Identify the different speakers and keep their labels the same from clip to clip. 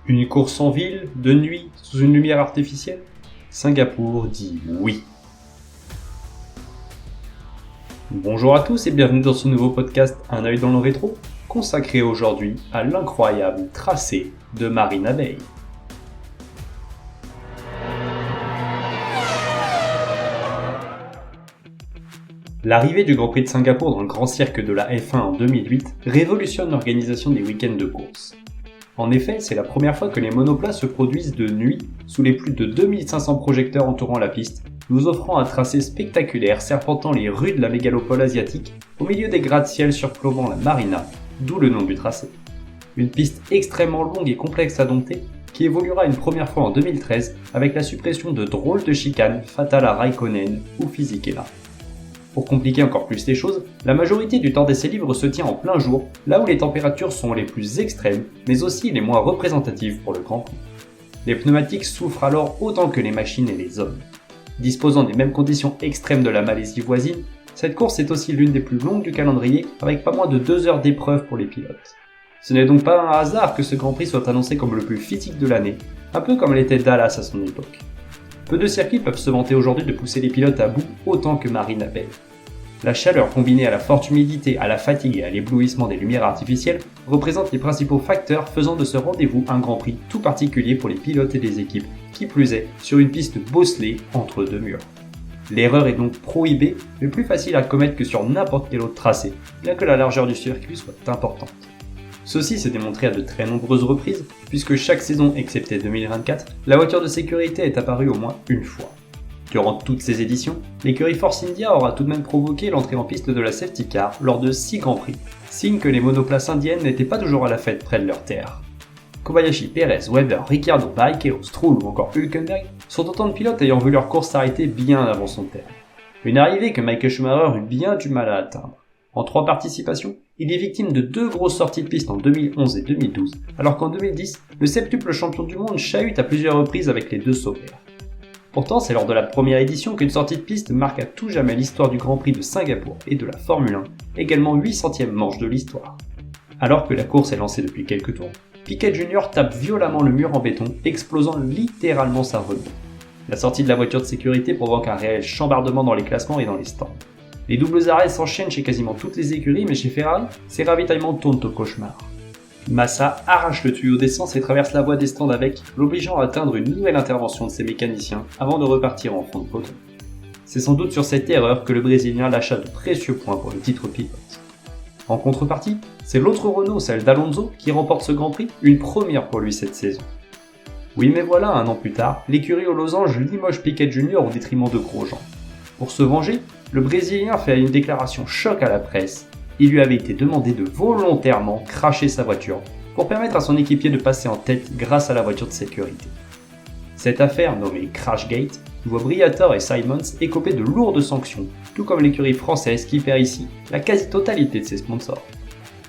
Speaker 1: Une course en ville, de nuit, sous une lumière artificielle? Singapour dit oui. Bonjour à tous et bienvenue dans ce nouveau podcast Un œil dans le rétro, consacré aujourd'hui à l'incroyable tracé de Marina Bay. L'arrivée du Grand Prix de Singapour dans le grand cirque de la F1 en 2008 révolutionne l'organisation des week-ends de course. En effet, c'est la première fois que les monoplaces se produisent de nuit sous les plus de 2500 projecteurs entourant la piste, nous offrant un tracé spectaculaire serpentant les rues de la mégalopole asiatique au milieu des gratte-ciel surplombant la marina, d'où le nom du tracé. Une piste extrêmement longue et complexe à dompter qui évoluera une première fois en 2013 avec la suppression de drôles de chicanes fatales à Raikkonen ou Fisichella. Pour compliquer encore plus les choses, la majorité du temps d'essai libre se tient en plein jour, là où les températures sont les plus extrêmes, mais aussi les moins représentatives pour le Grand Prix. Les pneumatiques souffrent alors autant que les machines et les hommes. Disposant des mêmes conditions extrêmes de la Malaisie voisine, cette course est aussi l'une des plus longues du calendrier, avec pas moins de 2 heures d'épreuve pour les pilotes. Ce n'est donc pas un hasard que ce Grand Prix soit annoncé comme le plus physique de l'année, un peu comme l'était Dallas à son époque. Peu de circuits peuvent se vanter aujourd'hui de pousser les pilotes à bout autant que Marina Bay. La chaleur combinée à la forte humidité, à la fatigue et à l'éblouissement des lumières artificielles représentent les principaux facteurs faisant de ce rendez-vous un Grand Prix tout particulier pour les pilotes et les équipes, qui plus est sur une piste bosselée entre deux murs. L'erreur est donc prohibée, mais plus facile à commettre que sur n'importe quel autre tracé, bien que la largeur du circuit soit importante. Ceci s'est démontré à de très nombreuses reprises, puisque chaque saison, excepté 2024, la voiture de sécurité est apparue au moins une fois. Durant toutes ces éditions, l'écurie Force India aura tout de même provoqué l'entrée en piste de la safety car lors de 6 Grands Prix, signe que les monoplaces indiennes n'étaient pas toujours à la fête près de leur terre. Kobayashi, Perez, Webber, Ricciardo, Barrichello, Stroll ou encore Hülkenberg sont autant de pilotes ayant vu leur course s'arrêter bien avant son terme. Une arrivée que Michael Schumacher eut bien du mal à atteindre. En 3 participations, il est victime de 2 grosses sorties de piste en 2011 et 2012, alors qu'en 2010, le septuple champion du monde chahute à plusieurs reprises avec les 2 sauvaires. Pourtant, c'est lors de la première édition qu'une sortie de piste marque à tout jamais l'histoire du Grand Prix de Singapour et de la Formule 1, également 800e manche de l'histoire. Alors que la course est lancée depuis quelques tours, Piquet Jr. tape violemment le mur en béton, explosant littéralement sa Renault. La sortie de la voiture de sécurité provoque un réel chambardement dans les classements et dans les stands. Les doubles arrêts s'enchaînent chez quasiment toutes les écuries, mais chez Ferrari, ces ravitaillements tournent au cauchemar. Massa arrache le tuyau d'essence et traverse la voie des stands avec, l'obligeant à atteindre une nouvelle intervention de ses mécaniciens avant de repartir en fond de peloton. C'est sans doute sur cette erreur que le Brésilien lâcha de précieux points pour le titre pilote. En contrepartie, c'est l'autre Renault, celle d'Alonso, qui remporte ce Grand Prix, une première pour lui cette saison. Oui mais voilà, un an plus tard, l'écurie aux losanges limoge Piquet Jr. au détriment de Grosjean. Pour se venger, le Brésilien fait une déclaration choc à la presse. Il lui avait été demandé de volontairement cracher sa voiture pour permettre à son équipier de passer en tête grâce à la voiture de sécurité. Cette affaire, nommée Crashgate, voit Briatore et Simons écoper de lourdes sanctions, tout comme l'écurie française qui perd ici la quasi-totalité de ses sponsors.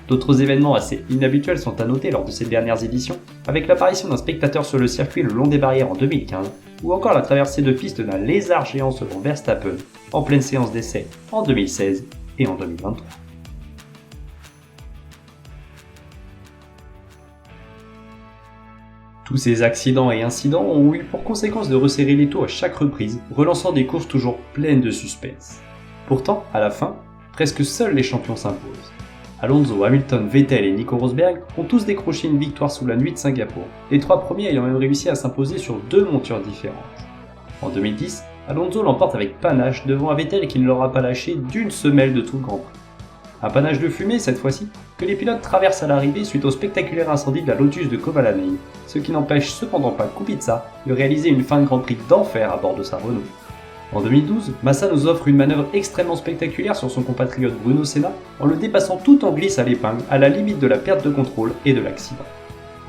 Speaker 1: D'autres événements assez inhabituels sont à noter lors de ces dernières éditions, avec l'apparition d'un spectateur sur le circuit le long des barrières en 2015, ou encore la traversée de piste d'un lézard géant selon Verstappen, en pleine séance d'essai en 2016 et en 2023. Tous ces accidents et incidents ont eu pour conséquence de resserrer les taux à chaque reprise, relançant des courses toujours pleines de suspense. Pourtant, à la fin, presque seuls les champions s'imposent. Alonso, Hamilton, Vettel et Nico Rosberg ont tous décroché une victoire sous la nuit de Singapour, les 3 premiers ayant même réussi à s'imposer sur 2 montures différentes. En 2010, Alonso l'emporte avec panache devant un Vettel qui ne l'aura pas lâché d'une semelle de tout le Grand Prix. Un panache de fumée cette fois-ci, que les pilotes traversent à l'arrivée suite au spectaculaire incendie de la Lotus de Kovalainen, ce qui n'empêche cependant pas Kubica de réaliser une fin de Grand Prix d'enfer à bord de sa Renault. En 2012, Massa nous offre une manœuvre extrêmement spectaculaire sur son compatriote Bruno Senna en le dépassant tout en glisse à l'épingle à la limite de la perte de contrôle et de l'accident.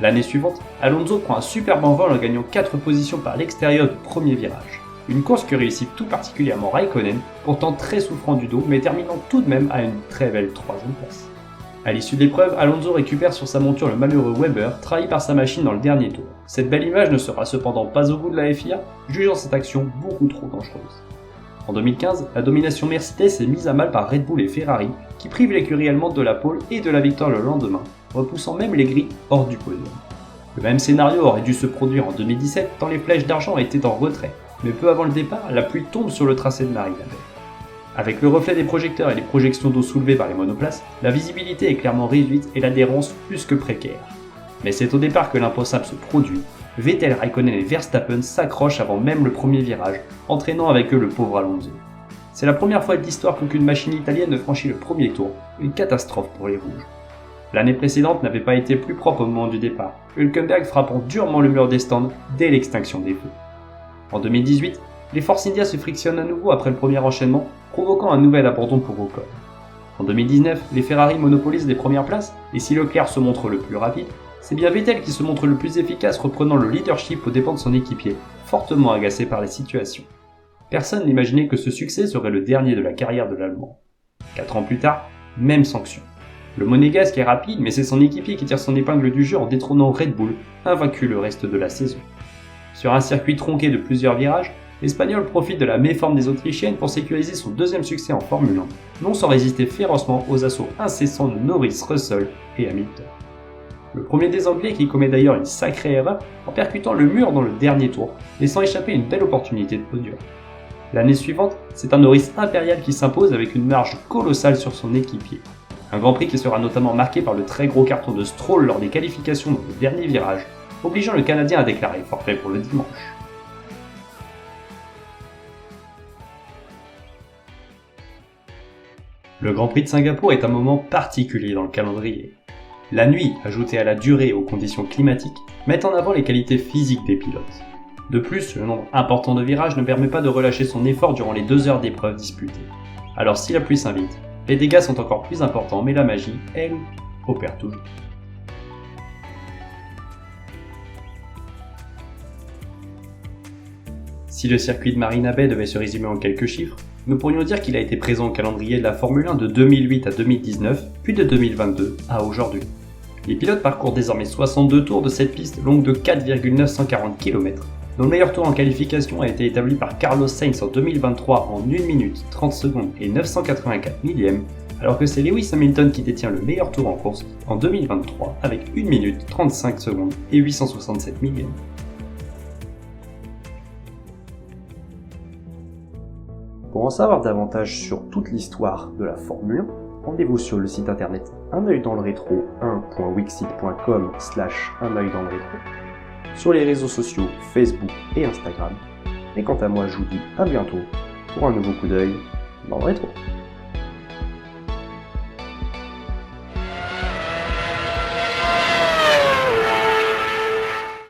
Speaker 1: L'année suivante, Alonso prend un superbe envol en gagnant 4 positions par l'extérieur du premier virage. Une course que réussit tout particulièrement Raikkonen, pourtant très souffrant du dos mais terminant tout de même à une très belle 3e place. À l'issue de l'épreuve, Alonso récupère sur sa monture le malheureux Webber, trahi par sa machine dans le dernier tour. Cette belle image ne sera cependant pas au goût de la FIA, jugeant cette action beaucoup trop dangereuse. En 2015, la domination Mercedes est mise à mal par Red Bull et Ferrari, qui privent l'écurie allemande de la pole et de la victoire le lendemain, repoussant même les grilles hors du podium. Le même scénario aurait dû se produire en 2017 tant les flèches d'argent étaient en retrait, mais peu avant le départ, la pluie tombe sur le tracé de Marina Bay. Avec le reflet des projecteurs et les projections d'eau soulevées par les monoplaces, la visibilité est clairement réduite et l'adhérence plus que précaire. Mais c'est au départ que l'impensable se produit. Vettel, Raikkonen et Verstappen s'accrochent avant même le premier virage, entraînant avec eux le pauvre Alonso. C'est la première fois de l'histoire qu'aucune machine italienne ne franchit le premier tour, une catastrophe pour les rouges. L'année précédente n'avait pas été plus propre au moment du départ, Hülkenberg frappant durement le mur des stands dès l'extinction des feux. En 2018, les Force India se frictionnent à nouveau après le premier enchaînement, provoquant un nouvel abandon pour Ocon. En 2019, les Ferrari monopolisent les premières places, et si Leclerc se montre le plus rapide, c'est bien Vettel qui se montre le plus efficace reprenant le leadership aux dépens de son équipier, fortement agacé par la situation. Personne n'imaginait que ce succès serait le dernier de la carrière de l'Allemand. 4 ans plus tard, même sanction. Le Monégasque est rapide, mais c'est son équipier qui tire son épingle du jeu en détrônant Red Bull, invaincu le reste de la saison. Sur un circuit tronqué de plusieurs virages, l'Espagnol profite de la méforme des Autrichiennes pour sécuriser son deuxième succès en Formule 1, non sans résister férocement aux assauts incessants de Norris, Russell et Hamilton. Le premier des Anglais qui commet d'ailleurs une sacrée erreur en percutant le mur dans le dernier tour, laissant échapper une belle opportunité de podium. L'année suivante, c'est un Norris impérial qui s'impose avec une marge colossale sur son équipier. Un Grand Prix qui sera notamment marqué par le très gros carton de Stroll lors des qualifications dans le dernier virage, obligeant le Canadien à déclarer forfait pour le dimanche. Le Grand Prix de Singapour est un moment particulier dans le calendrier. La nuit, ajoutée à la durée et aux conditions climatiques, met en avant les qualités physiques des pilotes. De plus, le nombre important de virages ne permet pas de relâcher son effort durant les 2 heures d'épreuve disputées. Alors si la pluie s'invite, les dégâts sont encore plus importants, mais la magie, elle, opère toujours. Si le circuit de Marina Bay devait se résumer en quelques chiffres, nous pourrions dire qu'il a été présent au calendrier de la Formule 1 de 2008 à 2019, puis de 2022 à aujourd'hui. Les pilotes parcourent désormais 62 tours de cette piste longue de 4,940 km, dont le meilleur tour en qualification a été établi par Carlos Sainz en 2023 en 1 minute 30 secondes et 984 millièmes, alors que c'est Lewis Hamilton qui détient le meilleur tour en course en 2023 avec 1 minute 35 secondes et 867 millièmes. Pour en savoir davantage sur toute l'histoire de la Formule 1, rendez-vous sur le site internet un œil dans le rétro 1.wixsite.com/unœildanslerétro, sur les réseaux sociaux Facebook et Instagram. Et quant à moi, je vous dis à bientôt pour un nouveau coup d'œil dans le rétro.